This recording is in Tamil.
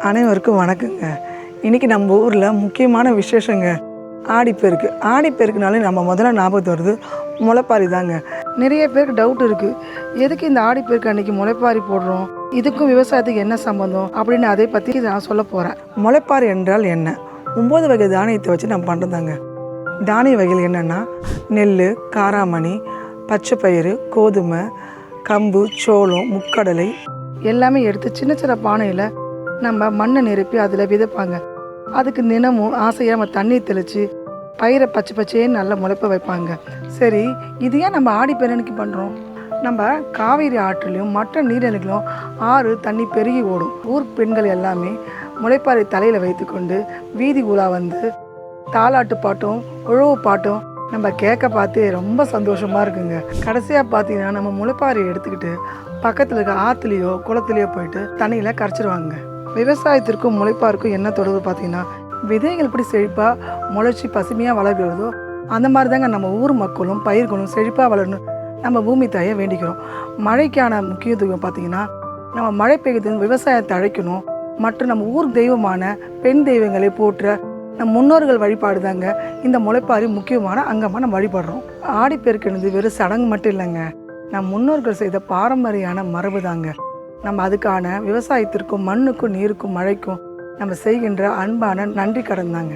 அனைவருக்கும் வணக்கங்க. இன்றைக்கி நம்ம ஊரில் முக்கியமான விசேஷங்க ஆடிப்பெருக்கு. ஆடிப்பெருக்குனாலே நம்ம முதல்ல ஞாபகத்து வருது முளைப்பாரி தாங்க. நிறைய பேருக்கு டவுட் இருக்குது, எதுக்கு இந்த ஆடிப்பெருக்கு அன்றைக்கி முளைப்பாரி போடுறோம், இதுக்கும் விவசாயத்துக்கு என்ன சம்மந்தம் அப்படின்னு அதை பற்றி நான் சொல்ல போகிறேன். முளைப்பாரி என்றால் என்ன? 9 வகை தானியத்தை வச்சு நம்ம பண்ணுறதாங்க. தானிய வகைகள் என்னென்னா நெல், காராமணி, பச்சைப்பயிறு, கோதுமை, கம்பு, சோளம், முக்கடலை எல்லாமே எடுத்து சின்ன சின்ன பானையில் நம்ம மண்ணை நிரப்பி அதில் விதைப்பாங்க. அதுக்கு தினமும் ஆசையாக நம்ம தண்ணி தெளித்து பயிரை பச்சை பச்சைன்னு நல்லா முளைப்ப வைப்பாங்க. சரி, இது ஏன் நம்ம ஆடிப்பெருக்குக்கு பண்ணுறோம்? நம்ம காவேரி ஆற்றுலையும் மற்ற நீர்நிலைகளும் ஆறு தண்ணி பெருகி ஓடும். ஊர் பெண்கள் எல்லாமே முளைப்பாரி தலையில் வைத்துக்கொண்டு வீதி உலா வந்து தாலாட்டு பாட்டும் உழவு பாட்டும் நம்ம கேட்க பார்த்து ரொம்ப சந்தோஷமாக இருக்குங்க. கடைசியாக பார்த்தீங்கன்னா நம்ம முளைப்பாரியை எடுத்துக்கிட்டு பக்கத்தில் இருக்க ஆற்றுலையோ குளத்துலையோ போயிட்டு தண்ணியில் கரைச்சிடுவாங்க. விவசாயத்திற்கும் முளைப்பாருக்கும் என்ன தொடர்பு பார்த்தீங்கன்னா, விதைகள் எப்படி செழிப்பாக முளைச்சி பசுமையாக வளர்கிறதோ அந்த மாதிரி தாங்க நம்ம ஊர் மக்களும் பயிர்களும் செழிப்பாக வளரணும் நம்ம பூமி தாயை வேண்டிக்கிறோம். மழைக்கான முக்கியத்துவம் பார்த்திங்கன்னா, நம்ம மழை பெய்யுது விவசாயத்தை அழைக்கணும் மற்றும் நம்ம ஊர் தெய்வமான பெண் தெய்வங்களை போற்ற நம் முன்னோர்கள் வழிபாடு தாங்க இந்த முளைப்பாரி முக்கியமான அங்கமாக நம்ம வழிபடுறோம். ஆடிப்பெருக்குனது வெறும் சடங்கு மட்டும் இல்லைங்க, நம் முன்னோர்கள் செய்த பாரம்பரியான மரபு தாங்க. நம்ம அதுக்கான விவசாயத்திற்கும் மண்ணுக்கும் நீருக்கும் மழைக்கும் நம்ம செய்கின்ற அன்பான நன்றி கடன் தாங்க.